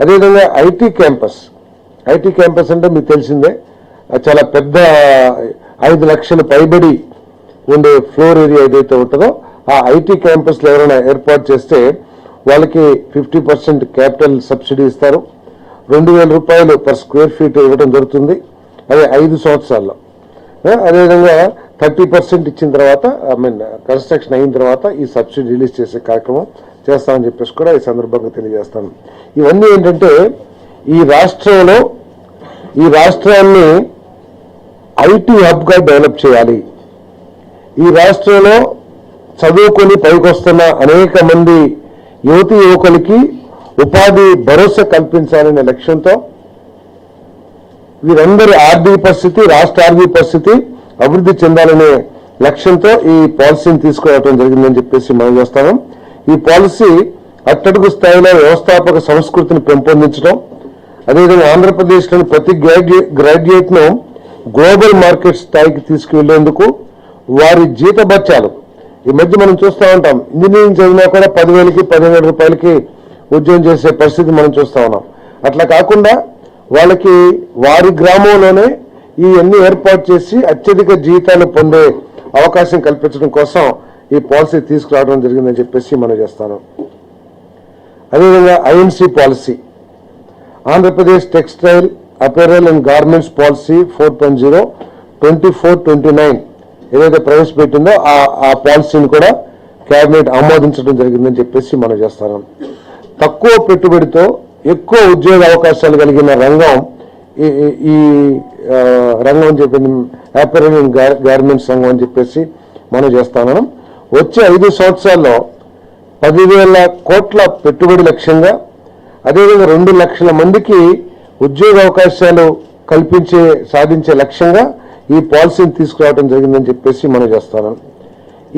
అదేవిధంగా IT campus అంటే మీకు తెలిసిందే, చాలా పెద్ద 5 లక్షల పైబడి ఉండే ఫ్లోర్ ఏరియా ఏదైతే ఉంటుందో ఆ ఐటీ క్యాంపస్లో ఎవరైనా ఏర్పాటు చేస్తే వాళ్ళకి 50% క్యాపిటల్ సబ్సిడీ ఇస్తారు. 2,000 రూపాయలు పర్ స్క్వేర్ ఫీట్ ఇవ్వడం జరుగుతుంది. అదే 5 సంవత్సరాల్లో. అదేవిధంగా 30% ఇచ్చిన తర్వాత కన్స్ట్రక్షన్ అయిన తర్వాత ఈ సబ్సిడీ రిలీజ్ చేసే కార్యక్రమం చేస్తామని చెప్పేసి కూడా ఈ సందర్భంగా తెలియజేస్తాను. ఇవన్నీ ఏంటంటే ఈ రాష్ట్రాన్ని ఐటీ హబ్గా డెవలప్ చేయాలి. ఈ రాష్ట్రంలో చదువుకొని పైకొస్తున్న అనేక మంది యువతీ యువకులకి ఉపాధి భరోసా కల్పించాలనే లక్ష్యంతో వీరందరి ఆర్థిక పరిస్థితి, రాష్ట్ర ఆర్థిక పరిస్థితి అభివృద్ధి చెందాలనే లక్ష్యంతో ఈ పాలసీని తీసుకురావడం జరిగిందని చెప్పేసి మనం చేస్తాము. ఈ పాలసీ అట్టడుగు స్థాయిలో వ్యవస్థాపక సంస్కృతిని పెంపొందించడం, అదేవిధంగా ఆంధ్రప్రదేశ్లోని ప్రతి గ్రాడ్యుయేట్ను గ్లోబల్ మార్కెట్ స్థాయికి తీసుకువెళ్లేందుకు వారి జీతభత్యాలు, ఈ మధ్య మనం చూస్తూ ఉంటాం, ఇంజనీరింగ్ చదివినా కూడా 10,000కి 15,000 రూపాయలకి ఉద్యోగం చేసే పరిస్థితి మనం చూస్తూ ఉన్నాం. అట్లా కాకుండా వాళ్ళకి వారి గ్రామంలోనే ఇవన్నీ ఏర్పాటు చేసి అత్యధిక జీతాలు పొందే అవకాశం కల్పించడం కోసం ఈ పాలసీ తీసుకురావడం జరిగిందని చెప్పేసి మనం చేస్తాను. అదేవిధంగా INC policy, Andhra Pradesh textile apparel and garments policy 4.0 2429 ఏదైతే ప్రవేశపెట్టిందో ఆ పాలసీని కూడా కేబినెట్ ఆమోదించడం జరిగిందని చెప్పేసి మనం చేస్తాను. తక్కువ పెట్టుబడితో ఎక్కువ ఉద్యోగ అవకాశాలు కలిగిన రంగం ఈ రంగం అని చెప్పింది అపెరల్ అండ్ గార్మెంట్స్ రంగం అని చెప్పేసి మనం చేస్తాను. వచ్చే 5 సంవత్సరాల్లో 10,000 కోట్ల పెట్టుబడి లక్ష్యంగా, అదేవిధంగా 2 లక్షల మందికి ఉద్యోగ అవకాశాలు సాధించే లక్ష్యంగా ఈ పాలసీని తీసుకురావడం జరిగిందని చెప్పేసి మనం చేస్తాను.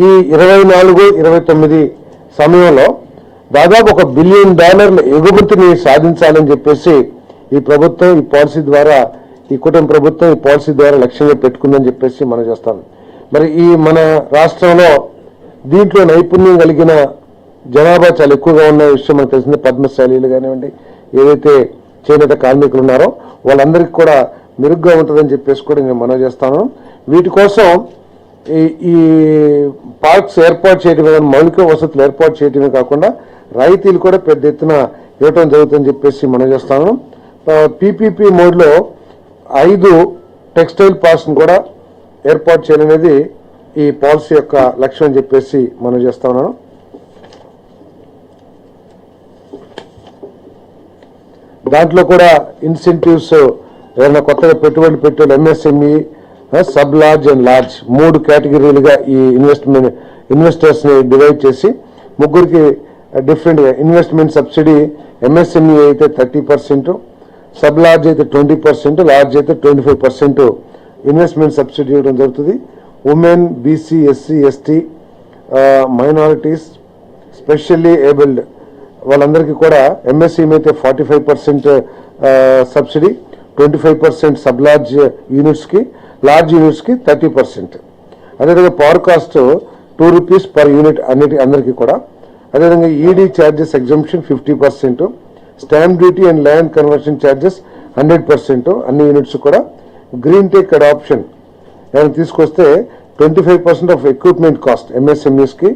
ఈ 24-29 సమయంలో దాదాపు $1 బిలియన్ ఎగుమతిని సాధించాలని చెప్పేసి ఈ ప్రభుత్వం ఈ పాలసీ ద్వారా, ఈ కుటుంబ ప్రభుత్వం ఈ పాలసీ ద్వారా లక్ష్యంగా పెట్టుకుందని చెప్పేసి మనం చేస్తాం. మరి ఈ మన రాష్ట్రంలో దీంట్లో నైపుణ్యం కలిగిన జనాభా చాలా ఎక్కువగా ఉన్న విషయం మనకు తెలిసింది. పద్మశాలీలు కానివ్వండి, ఏదైతే చేనేత కార్మికులు ఉన్నారో వాళ్ళందరికీ కూడా మెరుగ్గా ఉంటుందని చెప్పేసి కూడా నేను మనం చేస్తాను. వీటి కోసం ఈ పార్క్స్ ఏర్పాటు చేయడమే, మౌలిక వసతులు ఏర్పాటు చేయడమే కాకుండా రాయితీలు కూడా పెద్ద ఎత్తున ఇవ్వడం జరుగుతుందని చెప్పేసి మనం చేస్తాను. పీపీపీ మోడ్లో 5 టెక్స్టైల్ పార్క్స్ కూడా ఏర్పాటు చేయాలనేది ఈ పాలసీ యొక్క లక్ష్యం అని చెప్పేసి మనం చేస్తా ఉన్నాను. దాంట్లో కూడా ఇన్సెంటివ్స్ ఏదైనా కొత్తగా పెట్టుబడులు పెట్టే MSME, sub large and large 3 కేటగిరీలుగా ఈ ఇన్వెస్టర్స్ ని డివైడ్ చేసి ముగ్గురికి డిఫరెంట్గా ఇన్వెస్ట్మెంట్ సబ్సిడీ ఎంఎస్ఎంఈ అయితే 30%, సబ్ లార్జ్ అయితే 20%, లార్జ్ అయితే 25% ఇన్వెస్ట్మెంట్ సబ్సిడీ ఇవ్వడం జరుగుతుంది. Women, BC, SC, ST, minorities, specially abled వాళ్ళందరికీ కూడా ఎంఎస్ఎంఈ అయితే 45% సబ్సిడీ, 25% సబ్ లార్జ్ యూనిట్స్కి, లార్జ్ యూనిట్స్కి 30%. అదేవిధంగా పవర్ కాస్ట్ ₹2 పర్ యూనిట్ అందరికీ కూడా. అదేవిధంగా ED charges exemption 50%, stamp duty and land conversion charges 100% అన్ని యూనిట్స్ కూడా. గ్రీన్ టెక్ అడాప్షన్ ఏమైనా తీసుకొస్తే 25% ఆఫ్ ఎక్విప్మెంట్ కాస్ట్ ఎంఎస్ఎంఈస్కి,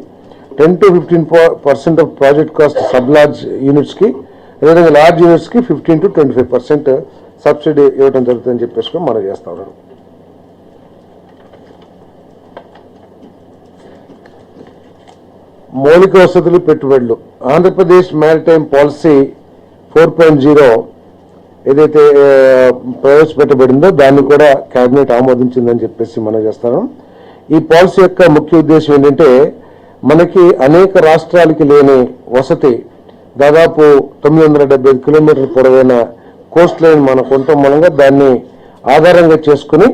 10 to 15% of project cost sub large యూనిట్స్కి, అదేవిధంగా లార్జ్ యూనిట్స్కి 15 to 25% సబ్సిడీ ఇవ్వడం జరుగుతుందని చెప్పేసి మనం చేస్తా ఉన్నాం. మౌలిక వసతులు, పెట్టుబడులు, ఆంధ్రప్రదేశ్ మ్యారిటైమ్ పాలసీ 4.0 ఏదైతే ప్రవేశపెట్టబడిందో దాన్ని కూడా కేబినెట్ ఆమోదించిందని చెప్పేసి మనం చేస్తాం. ఈ పాలసీ యొక్క ముఖ్య ఉద్దేశం ఏంటంటే మనకి అనేక రాష్ట్రాలకి లేని వసతి, దాదాపు 975 కిలోమీటర్ల పొడవైన కోస్ట్ లైన్ మన కొంత మూలంగా దాన్ని ఆధారంగా చేసుకుని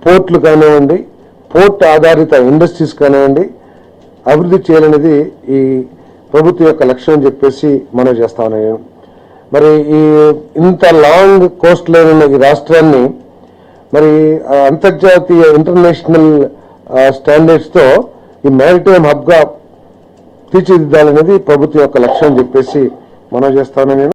పోర్ట్లు కానివ్వండి, పోర్ట్ ఆధారిత ఇండస్ట్రీస్ కానివ్వండి అభివృద్ధి చేయాలనేది ఈ ప్రభుత్వం యొక్క లక్ష్యం అని చెప్పేసి మనం చేస్తా ఉన్నాం. మరి ఈ ఇంత లాంగ్ కోస్ట్ లైన్ ఉన్న ఈ రాష్ట్రాన్ని మరి అంతర్జాతీయ ఇంటర్నేషనల్ స్టాండర్డ్స్తో ఈ మ్యారిటైమ్ హబ్గా తీర్చిదిద్దాలనేది ప్రభుత్వం యొక్క లక్ష్యం అని చెప్పేసి మనం చేస్తా ఉన్నాను.